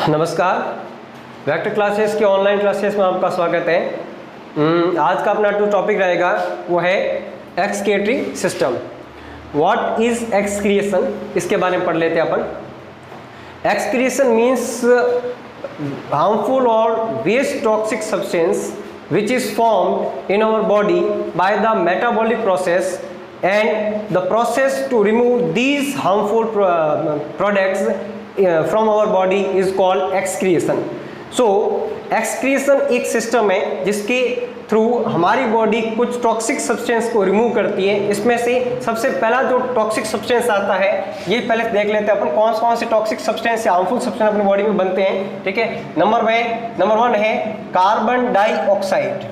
नमस्कार, vector classes की online classes में आपका स्वागत है। आज का अपना जो टॉपिक रहेगा वो है excretory system. What is excretion, इसके बारे में पढ़ लेते हैं अपन। एक्सक्रिएशन मीन्स हार्मफुल और waste toxic substance which is formed in our body by the metabolic process, and the process to remove these harmful products from our body is called excretion. So excretion एक system है जिसके through हमारी body कुछ toxic substance को remove करती है। इसमें से सबसे पहला जो टॉक्सिक सब्सटेंस आता है, ये पहले देख लेते हैं अपन कौन कौन से टॉक्सिक सब्सटेंस या हार्मफुल सब्सटेंस अपनी बॉडी में बनते हैं। ठीक है, नंबर वन है कार्बन डाइऑक्साइड।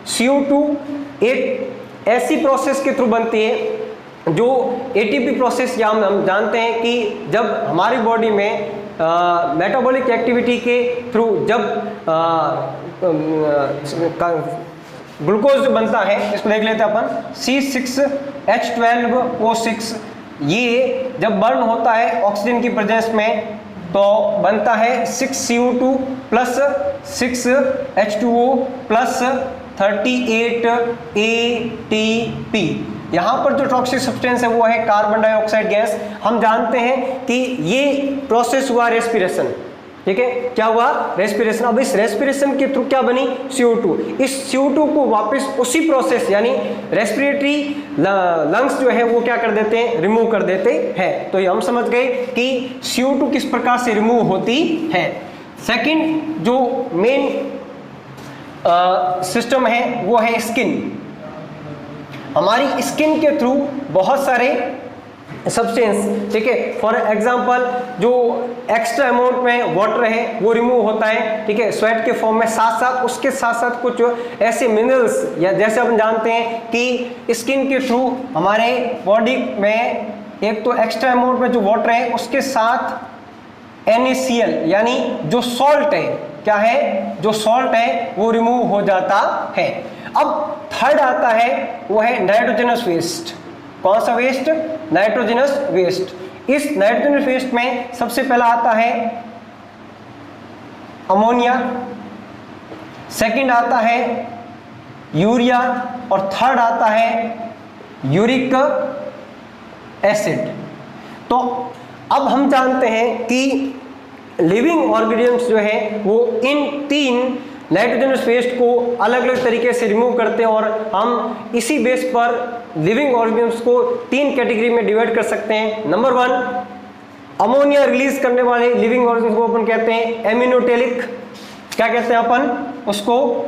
CO2 एक ऐसी प्रोसेस के थ्रू बनती है जो ATP प्रोसेस, या हम जानते हैं कि जब हमारी बॉडी में मेटाबॉलिक एक्टिविटी के थ्रू जब ग्लूकोज जो बनता है, इसको देख लेते हैं अपन C6H12O6। ये जब बर्न होता है ऑक्सीजन की प्रेजेंस में तो बनता है 6CO2 plus 6H2O plus 38 ATP। यहाँ पर जो टॉक्सिक सब्सटेंस है वो है कार्बन डाइऑक्साइड गैस। हम जानते हैं कि ये प्रोसेस हुआ रेस्पिरेशन। ठीक है, क्या हुआ? रेस्पिरेशन। अब इस रेस्पिरेशन के थ्रू क्या बनी? CO2। इस CO2 को वापस उसी प्रोसेस यानी रेस्पिरेटरी लंग्स जो है वो क्या कर देते हैं? रिमूव कर देते हैं। तो ये हम समझ गए कि CO2 किस प्रकार से रिमूव होती है। सेकंड जो मेन सिस्टम है वो है स्किन। हमारी स्किन के थ्रू बहुत सारे सब्सटेंस, ठीक है, फॉर एग्जांपल जो एक्स्ट्रा अमाउंट में वाटर है वो रिमूव होता है। ठीक है, स्वेट के फॉर्म में, साथ साथ उसके साथ साथ कुछ ऐसे मिनरल्स, या जैसे हम जानते हैं कि स्किन के थ्रू हमारे बॉडी में एक तो एक्स्ट्रा अमाउंट में जो वाटर है उसके साथ NaCl यानी जो सॉल्ट है, क्या है? जो सॉल्ट है वो रिमूव हो जाता है। अब थर्ड आता है वो है नाइट्रोजनस वेस्ट। कौन सा वेस्ट? Nitrogenous waste. इस नाइट्रोजनस वेस्ट में सबसे पहला आता है अमोनिया, सेकंड आता है यूरिया, और थर्ड आता है यूरिक एसिड। तो अब हम जानते हैं कि लिविंग ऑर्गेनिजम्स जो है वो इन तीन नाइट्रोजनस वेस्ट को अलग अलग तरीके से रिमूव करते हैं, और हम इसी बेस पर लिविंग ऑर्गेनिजम्स को तीन कैटेगरी में डिवाइड कर सकते हैं। नंबर वन, अमोनिया रिलीज करने वाले लिविंग ऑर्गेनिज्म को अपन कहते हैं एमिनोटेलिक। क्या कहते हैं अपन उसको?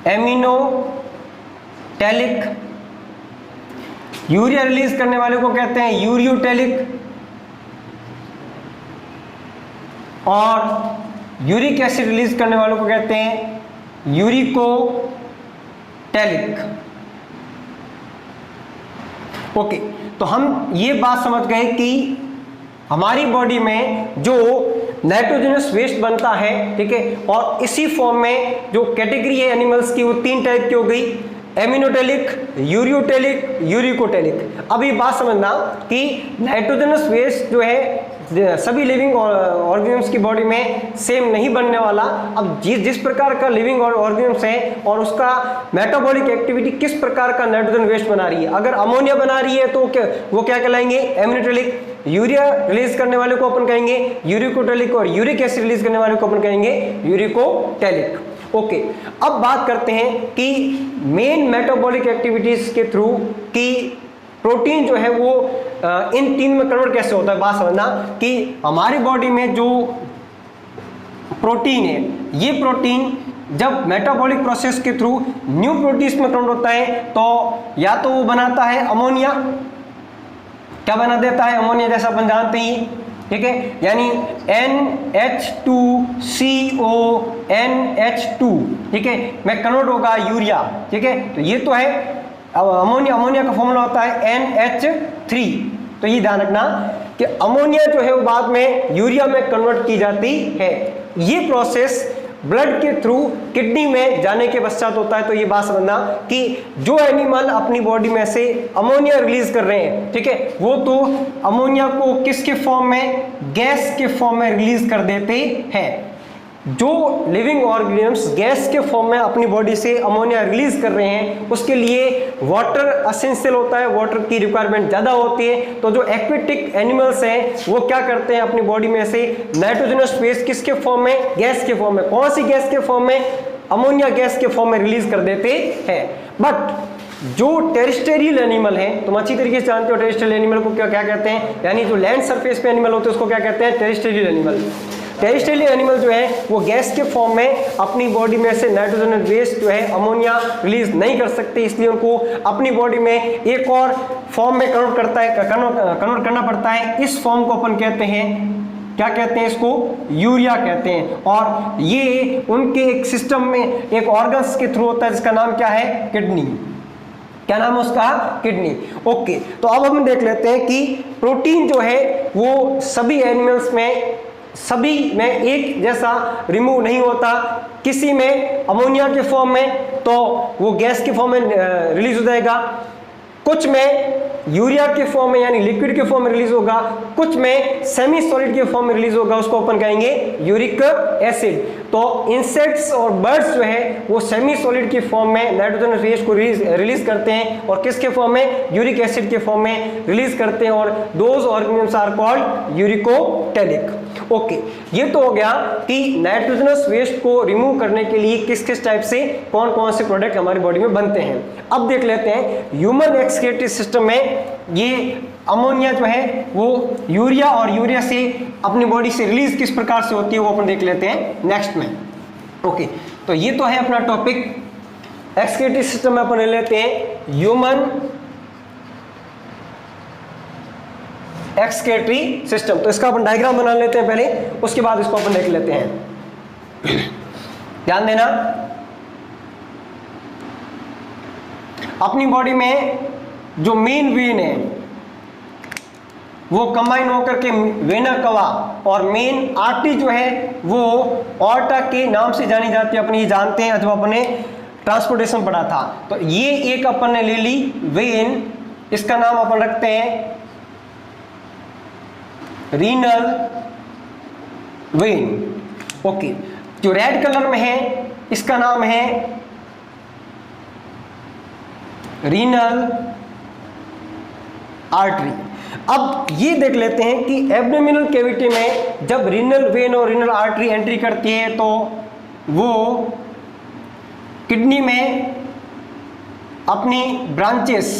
एमिनोटेलिक। यूरिया रिलीज करने वाले को कहते हैं यूरियोटेलिक, और यूरिक एसिड रिलीज करने वालों को कहते हैं यूरिकोटेलिक। ओके, तो हम ये बात समझ गए कि हमारी बॉडी में जो नाइट्रोजनस वेस्ट बनता है, ठीक है, और इसी फॉर्म में जो कैटेगरी है एनिमल्स की वो तीन टाइप की हो गई, एमिनोटेलिक, यूरियोटेलिक, यूरिकोटेलिक। अब ये बात समझना कि नाइट्रोजनस वेस्ट जो है सभी लिविंग ऑर्गेनिजम्स की बॉडी में सेम नहीं बनने वाला। अब जिस प्रकार का लिविंग ऑर्गेनिज्म है और उसका मेटाबॉलिक एक्टिविटी किस प्रकार का नाइट्रोजन वेस्ट बना रही है। अगर अमोनिया बना रही है तो वो क्या कहलाएंगे? एमिनोटेलिक। यूरिया रिलीज करने वाले को अपन कहेंगे यूरिकोटेलिक, और यूरिक एसिड रिलीज करने वाले को अपन कहेंगे यूरिकोटेलिक। ओके, अब बात करते हैं कि मेन मेटाबॉलिक एक्टिविटीज के थ्रू कि प्रोटीन जो है वो इन तीन में कन्वर्ट कैसे होता है। बात समझना कि हमारी बॉडी में जो प्रोटीन है, ये प्रोटीन जब मेटाबॉलिक प्रोसेस के थ्रू न्यू प्रोटीन्स में कन्वर्ट होता है तो या तो वो बनाता है अमोनिया। क्या बना देता है? अमोनिया, जैसा अपन जानते ही। ठीक है, यानी NH2CO ठीक है, में कन्वर्ट होगा यूरिया। ठीक है, तो ये तो है अमोनिया का फॉर्मूला होता है NH3। तो ये ध्यान रखना कि अमोनिया जो है वो बाद में यूरिया में कन्वर्ट की जाती है। ये प्रोसेस ब्लड के थ्रू किडनी में जाने के पश्चात होता है। तो ये बात समझना कि जो एनिमल अपनी बॉडी में से अमोनिया रिलीज कर रहे हैं, ठीक है, वो तो अमोनिया को किसके फॉर्म में, गैस के फॉर्म में रिलीज कर देते हैं। जो लिविंग ऑर्गेनिजम्स गैस के फॉर्म में अपनी बॉडी से अमोनिया रिलीज कर रहे हैं उसके लिए वाटर एसेंशियल होता है, वाटर की रिक्वायरमेंट ज़्यादा होती है। तो जो एक्वेटिक एनिमल्स हैं वो क्या करते हैं, अपनी बॉडी में से नाइट्रोजनस वेस्ट किसके फॉर्म में, गैस के फॉर्म में, कौन सी गैस के फॉर्म में, अमोनिया गैस के फॉर्म में रिलीज कर देते हैं। बट जो टेरेस्ट्रियल एनिमल है, तुम अच्छी तरीके से जानते हो टेरेस्ट्रियल एनिमल को क्या कहते हैं, यानी जो लैंड सरफेस पे एनिमल होते हैं उसको क्या कहते हैं, टेरेस्ट्रियल एनिमल। टेरेस्ट्रियल एनिमल जो है वो गैस के फॉर्म में अपनी बॉडी में से नाइट्रोजन वेस्ट जो है अमोनिया रिलीज नहीं कर सकते, इसलिए उनको अपनी बॉडी में एक और फॉर्म में कन्वर्ट करना पड़ता है। इस फॉर्म को अपन कहते हैं, क्या कहते हैं, इसको यूरिया कहते हैं। और ये उनके एक सिस्टम में एक ऑर्गन्स के थ्रू होता है जिसका नाम क्या है, किडनी। क्या नाम है उसका, किडनी। ओके, तो अब हम देख लेते हैं कि प्रोटीन जो है वो सभी एनिमल्स में, सभी में एक जैसा रिमूव नहीं होता। किसी में अमोनिया के फॉर्म में तो वो गैस के फॉर्म में रिलीज हो जाएगा, कुछ में यूरिया के फॉर्म में यानी लिक्विड के फॉर्म में रिलीज होगा, कुछ में सेमी सॉलिड के फॉर्म में रिलीज होगा, उसको अपन कहेंगे यूरिक एसिड। तो इंसेक्ट्स और बर्ड्स जो है वो सेमी सॉलिड के फॉर्म में नाइट्रोजन वेस्ट को रिलीज करते हैं और किसके फॉर्म में, यूरिक एसिड के फॉर्म में रिलीज करते हैं, और those organisms are called uricotelic. Okay, ये तो हो गया कि नाइट्रोजनस वेस्ट को रिमूव करने के लिए किस किस टाइप से कौन कौन से प्रोडक्ट हमारी बॉडी में बनते हैं। अब देख लेते हैं ह्यूमन एक्सक्रीटरी सिस्टम में ये अमोनिया जो है वो यूरिया और यूरिया से अपनी बॉडी से रिलीज किस प्रकार से होती है वो अपन देख लेते हैं नेक्स्ट में। ओके, तो ये तो है अपना टॉपिक एक्सक्रीटरी सिस्टम में। अपन ले लेते हैं ह्यूमन एक्सक्रीटरी सिस्टम। तो इसका अपन डायग्राम बना लेते हैं पहले, उसके बाद इसको अपन देख लेते हैं। ध्यान देना, अपनी बॉडी में जो मेन वेन है वो कंबाइन होकर के वेना कवा और मेन आर्टरी जो है वो ऑर्टा के नाम से जानी जाती है। अपन ये जानते हैं जब अपने ट्रांसपोर्टेशन पढ़ा था। तो ये एक अपन ने ले ली वेन, इसका नाम अपन रखते हैं रीनल वेन। ओके, जो रेड कलर में है इसका नाम है रीनल आर्टरी। अब ये देख लेते हैं कि एब्डोमिनल कैविटी में जब रीनल वेन और रीनल आर्टरी एंट्री करती है तो वो किडनी में अपनी ब्रांचेस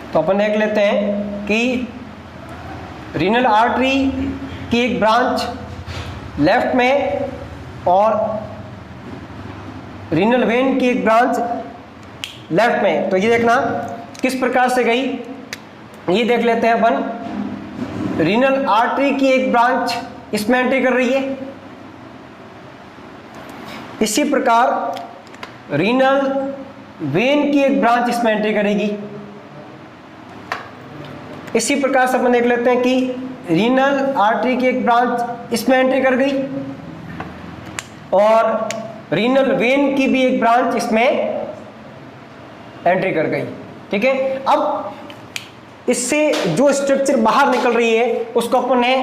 तो अपन देख लेते हैं कि रीनल आर्टरी की एक ब्रांच लेफ्ट में और रीनल वेन की एक ब्रांच लेफ्ट में। तो ये देखना किस प्रकार से गई, ये देख लेते हैं अपन। रीनल आर्टरी की एक ब्रांच इसमें एंट्री कर रही है, इसी प्रकार रीनल वेन की एक ब्रांच इसमें एंट्री करेगी। इसी प्रकार से अपन देख लेते हैं कि रीनल आर्टरी की एक ब्रांच इसमें एंट्री कर गई और रीनल वेन की भी एक ब्रांच इसमें एंट्री कर गई। ठीक है, अब इससे जो स्ट्रक्चर बाहर निकल रही है उसको अपन ने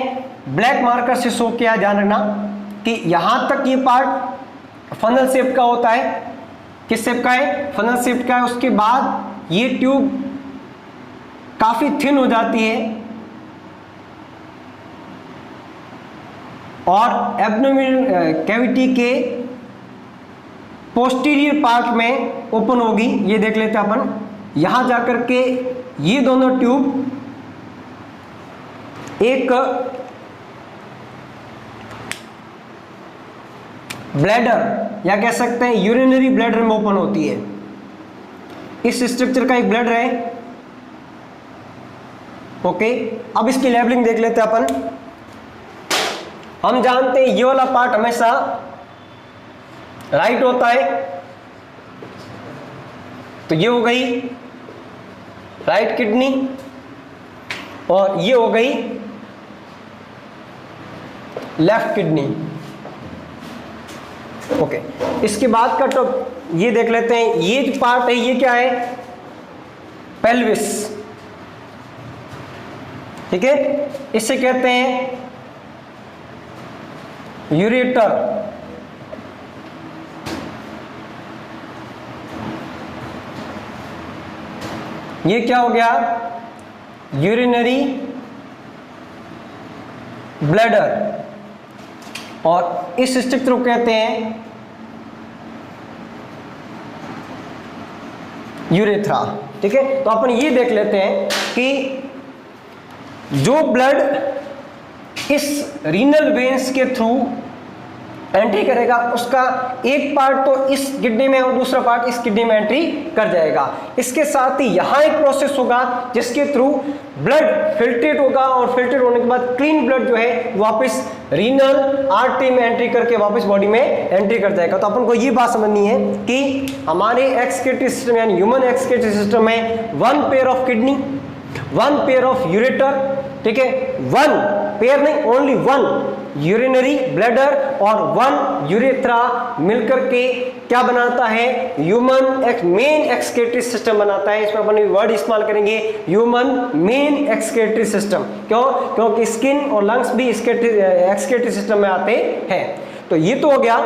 ब्लैक मार्कर से शो किया। ध्यान रखना कि यहां तक ये पार्ट फनल शेप का होता है। किस शेप का है? फनल शेप का है। उसके बाद ये ट्यूब काफी थिन हो जाती है और एब्डोमिनल कैविटी के पोस्टीरियर पार्ट में ओपन होगी। ये देख लेते हैं अपन, यहां जाकर के ये दोनों ट्यूब एक ब्लैडर या कह सकते हैं यूरिनरी ब्लैडर में ओपन होती है। इस स्ट्रक्चर का एक ब्लैडर है। ओके, अब इसकी लेबलिंग देख लेते हैं अपन। हम जानते हैं ये वाला पार्ट हमेशा राइट होता है, तो ये हो गई राइट किडनी और ये हो गई लेफ्ट किडनी। ओके, इसके बाद का तो ये देख लेते हैं, ये जो पार्ट है ये क्या है? पेल्विस। ठीक है, इसे कहते हैं यूरेटर। ये क्या हो गया? Urinary bladder. और इस स्ट्रक्चर को कहते हैं यूरेथ्रा। ठीक है, तो अपन ये देख लेते हैं कि जो ब्लड इस रीनल वेन्स के थ्रू एंट्री करेगा उसका एक पार्ट तो इस किडनी में और दूसरा पार्ट इस किडनी में एंट्री कर जाएगा। इसके साथ ही यहां एक प्रोसेस होगा जिसके थ्रू ब्लड फिल्ट्रेट होगा और फिल्ट्रेट होने के बाद क्लीन ब्लड जो है वापस रीनल आर्टरी में एंट्री करके वापस बॉडी में एंट्री कर जाएगा। तो अपन को ये बात समझनी है कि हमारे एक्सक्रीटरी सिस्टम यानी ह्यूमन एक्सक्रीटरी सिस्टम में one pair of kidney, one pair of ureter, ठीक है, वन पेयर नहीं ओनली वन यूरिनरी ब्लैडर और वन यूरेथ्रा मिलकर के क्या बनाता है? ह्यूमन मेन एक्सक्रीटरी सिस्टम बनाता है। इसमें अपन वर्ड इस्तेमाल करेंगे ह्यूमन मेन एक्सक्रीटरी सिस्टम। क्यों? क्योंकि स्किन और लंग्स भी एक्सक्रीटरी सिस्टम में आते हैं। तो ये तो हो गया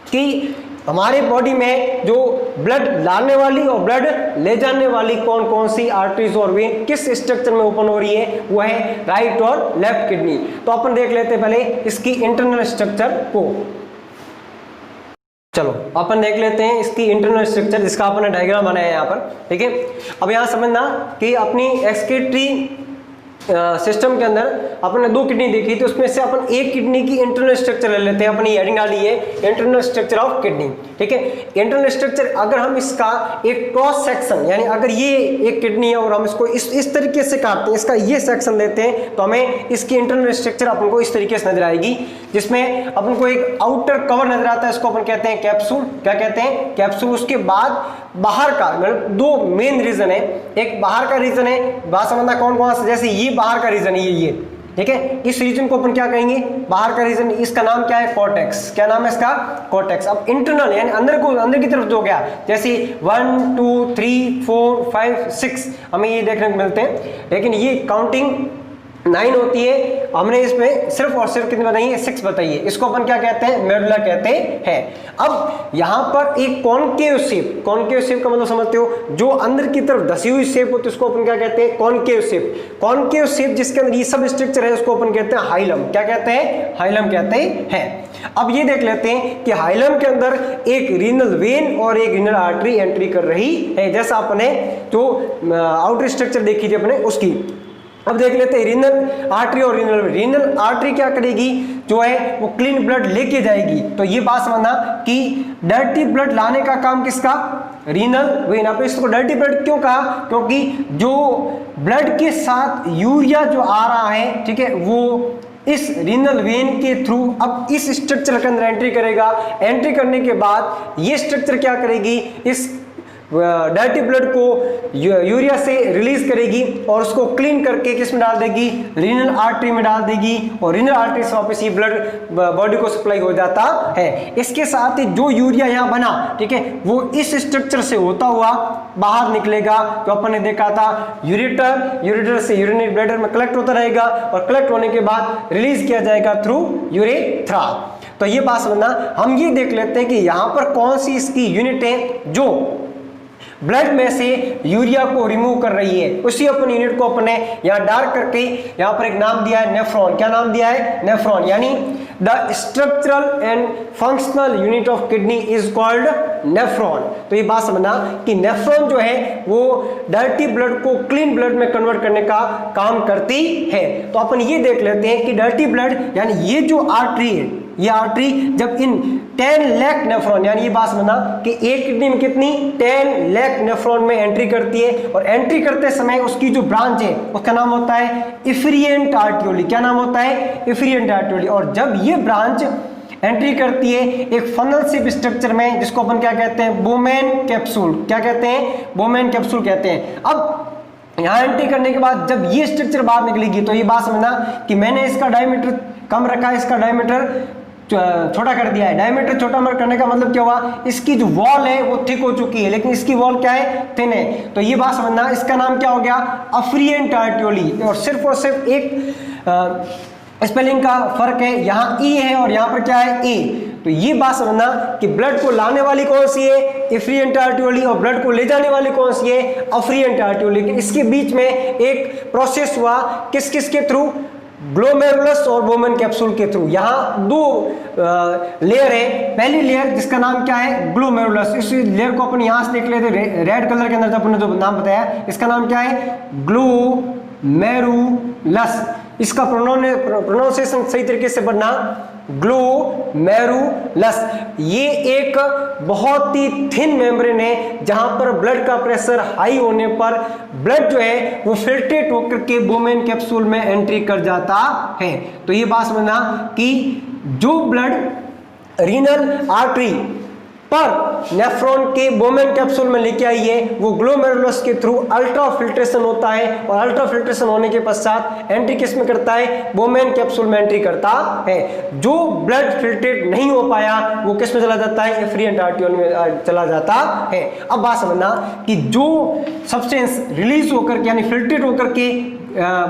कि हमारे बॉडी में जो ब्लड लाने वाली और ब्लड ले जाने वाली कौन कौन सी आर्टरीज और वेन किस स्ट्रक्चर में ओपन हो रही है, वो है राइट और लेफ्ट किडनी। तो अपन देख लेते हैं पहले इसकी इंटरनल स्ट्रक्चर को। चलो अपन देख लेते हैं इसकी इंटरनल स्ट्रक्चर, जिसका अपने डायग्राम बनाया है यहाँ पर। ठीक है, अब यहाँ समझना कि अपनी एक्सक्रीटरी सिस्टम के अंदर अपन ने दो किडनी देखी, तो उसमें से अपन एक किडनी की इंटरनल स्ट्रक्चर ले लेते हैं। अपनी हेडिंग डाली है इंटरनल स्ट्रक्चर ऑफ किडनी। ठीक है, इंटरनल स्ट्रक्चर अगर हम इसका एक क्रॉस सेक्शन यानी अगर ये एक किडनी है और हम इसको इस तरीके से काटते हैं, इसका ये सेक्शन लेते हैं, तो हमें इसकी इंटरनल स्ट्रक्चर अपन को इस तरीके से नजर आएगी, जिसमें अपन को एक आउटर कवर नजर आता है, इसको अपन कहते हैं कैप्सूल। क्या कहते हैं? कैप्सूल। उसके बाद बाहर का मतलब दो मेन रीजन है, एक बाहर का रीजन है, बात समझना कौन कौन सा, जैसे ये बाहर का रीजन है ये, ठीक है, इस रीजन को अपन क्या कहेंगे? बाहर का रीजन। इसका नाम क्या है? कॉर्टेक्स। क्या नाम है इसका? कॉर्टेक्स। अब इंटरनल यानी अंदर की तरफ जो गया, जैसे 1 2 3 4 5 6 हमें ये देखने को मिलते हैं, लेकिन ये काउंटिंग 9 होती है। हमने इसमें सिर्फ और सिर्फ कितनी बताई है? 6 बताई है। इसको अपन क्या कहते हैं? मेडुला कहते हैं। अब यहाँ पर एक कॉनकेव शेप, कॉनकेव शेप का मतलब समझते हो, जो अंदर की तरफ धसी हुई शेप होती है उसको अपन क्या कहते हैं? Concave shape. कॉनकेव शेप जिसके अंदर ये सब स्ट्रक्चर है उसको अपन कहते हैं हाइलम। क्या कहते हैं? हाइलम कहते हैं। अब ये देख लेते हैं कि हाइलम के अंदर एक रीनल वेन और एक रीनल आर्टरी एंट्री कर रही है, जैसा अपने जो आउटर स्ट्रक्चर देखी थी अपने उसकी। अब देख लेते हैं रीनल आर्टरी और रीनल आर्टरी क्या करेगी, जो है वो क्लीन ब्लड लेके जाएगी। तो ये बात समझना कि डर्टी ब्लड लाने का काम किसका? Renal vein. आप इसको डर्टी ब्लड क्यों कहा? क्योंकि जो ब्लड के साथ यूरिया जो आ रहा है, ठीक है, वो इस रीनल वेन के थ्रू अब इस स्ट्रक्चर के अंदर एंट्री करेगा। एंट्री करने के बाद ये स्ट्रक्चर क्या करेगी? इस डर्टी ब्लड को यूरिया से रिलीज करेगी और उसको क्लीन करके किस में डाल देगी? रीनल आर्टरी में डाल देगी, और रीनल आर्टरी से वापस ये ब्लड बॉडी को सप्लाई हो जाता है। इसके साथ ही जो यूरिया यहाँ बना, ठीक है, वो इस स्ट्रक्चर से होता हुआ बाहर निकलेगा, जो अपन ने देखा था यूरेटर। यूरेटर से यूरिनरी ब्लैडर में कलेक्ट होता रहेगा और कलेक्ट होने के बाद रिलीज किया जाएगा थ्रू यूरेथ्रा। तो ये बात समझना, हम ये देख लेते हैं कि यहाँ पर कौन सी इसकी यूनिट है जो ब्लड में से यूरिया को रिमूव कर रही है। उसी अपन यूनिट को अपने यहाँ डार्क करके यहाँ पर एक नाम दिया है नेफ्रॉन। क्या नाम दिया है? नेफ्रॉन। यानी the structural and functional unit of kidney is called nephron. तो ये बात समझना कि नेफ्रॉन जो है वो डर्टी ब्लड को क्लीन ब्लड में कन्वर्ट करने का काम करती है। तो अपन ये देख लेते हैं कि डर्टी ब्लड यानी ये जो आर्टरी है, ये आर्टरी जब इन 10 लाख नेफ्रॉन, यानी ये बात समझना कि एक किडनी में कितनी 10 लाख नेफ्रॉन में एंट्री करती है, और एंट्री करते समय उसकी जो ब्रांच है उसका नाम होता है इफ्रिएंट आर्टियोली। क्या नाम होता है? इफ्रिएंट आर्टियोली। और जब ये ब्रांच एंट्री करती है एक फनल शेप स्ट्रक्चर में, जिसको अपन क्या कहते हैं? Bowman capsule. क्या कहते हैं? बोमेन कैप्सूल कहते हैं। अब यहाँ एंट्री करने के बाद जब ये स्ट्रक्चर बाहर निकलेगी तो ये बात समझना कि मैंने इसका डायमीटर कम रखा है, इसका डायमीटर छोटा कर दिया है। डायमीटर छोटा करने का मतलब क्या हुआ? इसकी जो वॉल है वो थिक हो चुकी है, लेकिन इसकी वॉल क्या है? थिन है। तो ये बात समझना, इसका नाम क्या हो गया? अफ्रिएंट आर्टियोली। और सिर्फ एक स्पेलिंग का फर्क है, यहाँ ई है और यहाँ पर क्या है? ए। तो ये बात समझना कि ब्लड को लाने वाली कौन सी है? इफ्रिएंट आर्टियोली। और ब्लड को ले जाने वाली कौन सी है? अफ्रिएंट आर्टियोली। इसके बीच में एक प्रोसेस हुआ, किस किस के थ्रू? ग्लोमेरुलस और बोमेन कैप्सूल के थ्रू। यहाँ दो लेयर है। पहली लेयर जिसका नाम क्या है? ग्लोमेरुलस। इस लेयर को अपन यहाँ से देख लेते, रेड कलर के अंदर अपन ने जो नाम बताया इसका नाम क्या है? ग्लोमेरुलस। इसका प्रोनाउंसिएशन सही तरीके से बनना ग्लोमेरुलस। ये एक बहुत ही थिन मेम्ब्रेन है जहां पर ब्लड का प्रेशर हाई होने पर ब्लड जो है वो फिल्ट्रेट होकर के बोमेन कैप्सूल में एंट्री कर जाता है। तो ये बात समझना कि जो ब्लड रीनल आर्टरी पर नेफ्रॉन के बोमेन कैप्सूल में लेके आई है वो ग्लोमेरुलस के थ्रू अल्ट्रा फिल्ट्रेशन होता है, और अल्ट्रा फिल्ट्रेशन होने के पश्चात एंट्री किस में करता है? बोमेन कैप्सूल में एंट्री करता है। जो ब्लड फिल्ट्रेट नहीं हो पाया वो किस में चला जाता है? एफ्रिएंट आर्टियोल में चला जाता है। अब बात समझना कि जो सब्सटेंस रिलीज होकर के यानी फिल्ट्रेट होकर के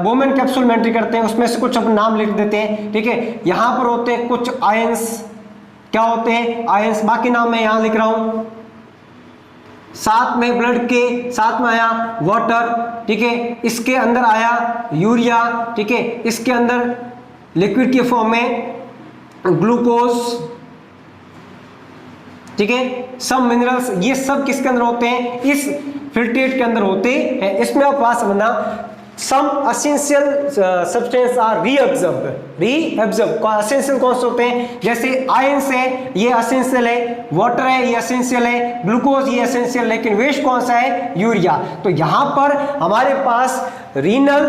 बोमेन कैप्सूल में एंट्री करते हैं उसमें से कुछ अपन नाम लिख देते हैं। ठीक है, यहाँ पर होते हैं कुछ आयंस। क्या होते हैं? आयंस। बाकी नाम मैं यहां लिख रहा हूं। साथ में ब्लड के साथ में आया वाटर। ठीक है, इसके अंदर आया यूरिया। ठीक है, इसके अंदर लिक्विड के फॉर्म में ग्लूकोज। ठीक है, सब मिनरल्स, ये सब किसके अंदर होते हैं? इस फिल्ट्रेट के अंदर होते हैं। इसमें आप बात समझना, some essential substance are reabsorbed। Essential कौन से होते हैं? जैसे आयंस है, ये एसेंशियल है, वाटर है, ये एसेंशियल है, ग्लूकोज ये एसेंशियल, लेकिन वेस्ट कौन सा है? यूरिया। तो यहाँ पर हमारे पास रीनल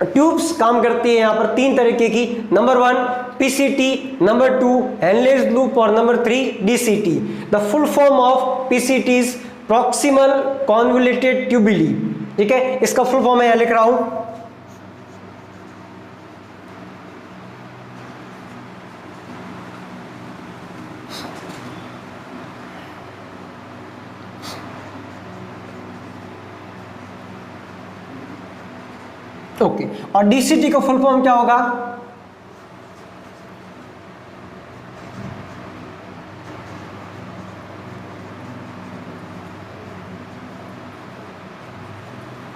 ट्यूब्स काम करती है यहाँ पर 3 तरीके की। Number 1 PCT, number 2 Henle's loop और number 3 DCT. The full form of PCT is proximal convoluted tubuli. ठीक है, इसका फुल फॉर्म मैं यहां लिख रहा हूं। ओके, और डीसीटी का फुल फॉर्म क्या होगा?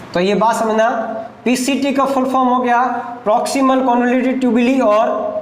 तो ये बात समझना, पीसीटी का फुल फॉर्म हो गया प्रॉक्सिमल कॉन्वोल्यूटेड ट्यूबुली, और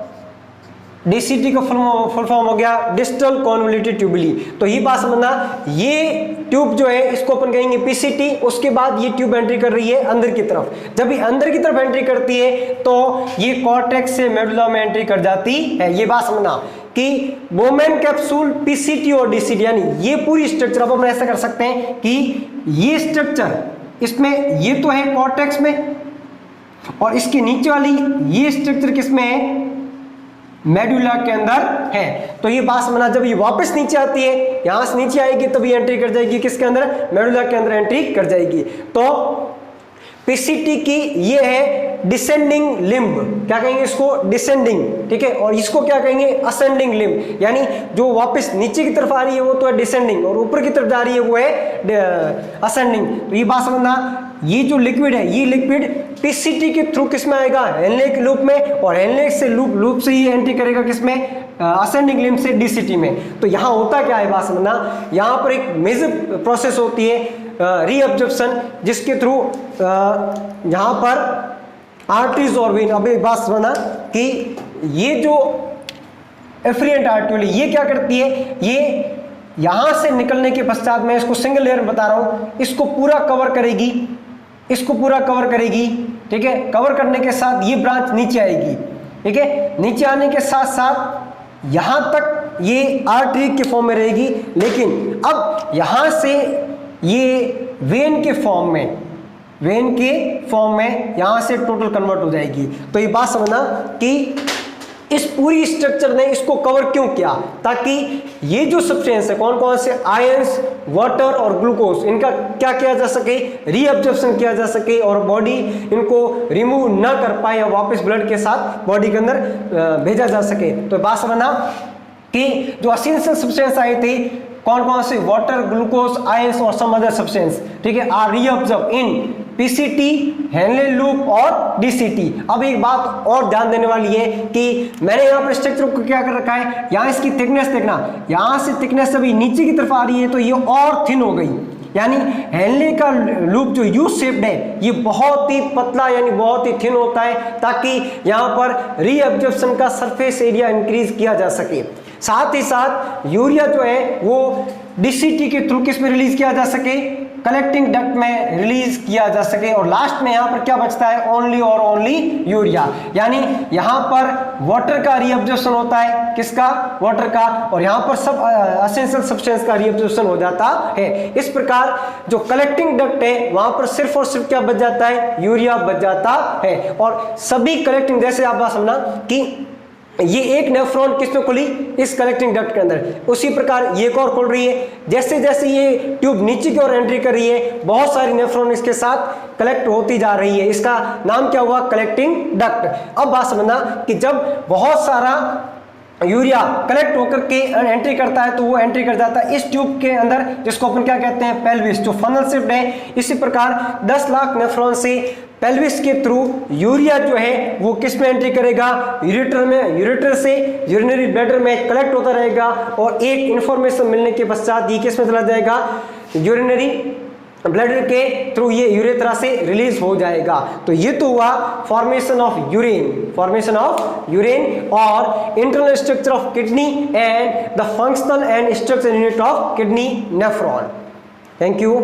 डीसीटी का फुल फॉर्म हो गया डिस्टल कॉन्वोल्यूटेड ट्यूबुली। तो ये बात समझना, ये ट्यूब जो है इसको अपन कहेंगे पीसीटी। उसके बाद ये ट्यूब एंट्री कर रही है अंदर की तरफ। जब ये अंदर की तरफ एंट्री करती है तो ये कॉर्टेक्स से मेडुला में एंट्री कर जाती है। ये बात समझना कि बोमेन कैप्सूल, पीसीटी और डीसीटी, यानी ये पूरी स्ट्रक्चर अब हम ऐसा कर सकते हैं कि ये स्ट्रक्चर, इसमें ये तो है कॉर्टेक्स में, और इसके नीचे वाली ये स्ट्रक्चर किसमें है? मेडुला के अंदर है। तो ये बात समझना, जब ये वापस नीचे आती है, यहां से नीचे आएगी तब ये एंट्री कर जाएगी किसके अंदर? मेडुला के अंदर एंट्री कर जाएगी। तो पीसीटी की ये है डिसेंडिंग लिम्ब। क्या कहेंगे इसको? डिसेंडिंग। ठीक है, और इसको क्या कहेंगे? Ascending limb. यानी जो वापस नीचे की तरफ आ रही है वो तो है डिसेंडिंग, और ऊपर की तरफ जा रही है वो है असेंडिंग। तो ये बात समझना, ये जो लिक्विड है ये लिक्विड पीसीटी के थ्रू किस में आएगा? हेनले लूप में, और हेनले से लूप से ही एंट्री करेगा किसमें? असेंडिंग लिम्ब से डीसीटी में। तो यहाँ होता क्या है बात समझना, यहाँ पर एक मेजर प्रोसेस होती है रीअब्जॉर्प्शन, जिसके थ्रू यहाँ पर आर्टरीज और वेन, अब एक बात समझना कि ये जो एफरेंट आर्टरी ये क्या करती है, ये यहाँ से निकलने के पश्चात, मैं इसको सिंगल लेयर में बता रहा हूँ, इसको पूरा कवर करेगी, इसको पूरा कवर करेगी, ठीक है। कवर करने के साथ ये ब्रांच नीचे आएगी, ठीक है। नीचे आने के साथ साथ यहाँ तक ये आर्टरी के फॉर्म में रहेगी, लेकिन अब यहाँ से ये वेन के फॉर्म में, वेन के फॉर्म में यहाँ से टोटल कन्वर्ट हो जाएगी। तो ये बात समझना कि इस पूरी स्ट्रक्चर ने इसको कवर क्यों किया, ताकि ये जो सब्सटेंस है, कौन कौन से आयंस, वाटर और ग्लूकोज, इनका क्या किया जा सके, रीअब्जॉर्प्शन किया जा सके और बॉडी इनको रिमूव ना कर पाए या वापस ब्लड के साथ बॉडी के अंदर भेजा जा सके। तो बात समझना कि जो एसेंशियल सब्सटेंस आए थे, कौन कौन से, वाटर, ग्लूकोज, आयंस और सम अदर सब्सटेंस, ठीक है, are reabsorb in PCT, Henle loop और डीसीटी। अब एक बात और ध्यान देने वाली है कि मैंने यहाँ पर स्ट्रक्चर को क्या कर रखा है, यहाँ इसकी थिकनेस देखना, यहाँ से थिकनेस अभी नीचे की तरफ आ रही है तो ये और थिन हो गई, यानी हेनले का लूप जो यू शेप्ड है ये बहुत ही पतला यानी बहुत ही थिन होता है, ताकि यहाँ पर रीअब्जॉर्प्शन का सरफेस एरिया इंक्रीज किया जा सके। साथ ही साथ यूरिया जो है वो डीसीटी के थ्रू किस में रिलीज किया जा सके, कलेक्टिंग डक्ट में रिलीज किया जा सके। और लास्ट में यहाँ पर क्या बचता है, ओनली और ओनली यूरिया, यानी यहाँ पर वाटर का रीअब्जॉर्प्शन होता है, किसका, वाटर का, और यहाँ पर सब एसेंशियल सब्सटेंस का रीअब्जॉर्प्शन हो जाता है। इस प्रकार जो कलेक्टिंग डक्ट है वहां पर सिर्फ और सिर्फ क्या बच जाता है, यूरिया बच जाता है। और सभी कलेक्टिंग, जैसे आप बात समझना कि ये एक नेफ्रॉन किसमें खुली, इस कलेक्टिंग डक्ट के अंदर, उसी प्रकार ये एक और खुल रही है। जैसे जैसे ये ट्यूब नीचे की ओर एंट्री कर रही है, बहुत सारी नेफ्रॉन इसके साथ कलेक्ट होती जा रही है, इसका नाम क्या हुआ, कलेक्टिंग डक्ट। अब बात समझना कि जब बहुत सारा यूरिया कलेक्ट होकर के एंट्री करता है तो वो एंट्री कर जाता है इस ट्यूब के अंदर, जिसको अपन क्या कहते हैं, पेल्विस, जो फनल शेप्ड है। इसी प्रकार 10 लाख नेफ्रॉन से पेल्विस के थ्रू यूरिया जो है वो किस में एंट्री करेगा, यूरेटर में, यूरेटर से यूरिनरी ब्लैडर में कलेक्ट होता रहेगा और एक इंफॉर्मेशन मिलने के पश्चात ये किस में चला जाएगा, यूरिनरी ब्लैडर के थ्रू ये यूरेथ्रा से रिलीज हो जाएगा। तो ये तो हुआ formation of urine, formation of urine और internal structure of kidney and the functional and structure unit of kidney nephron. Thank you.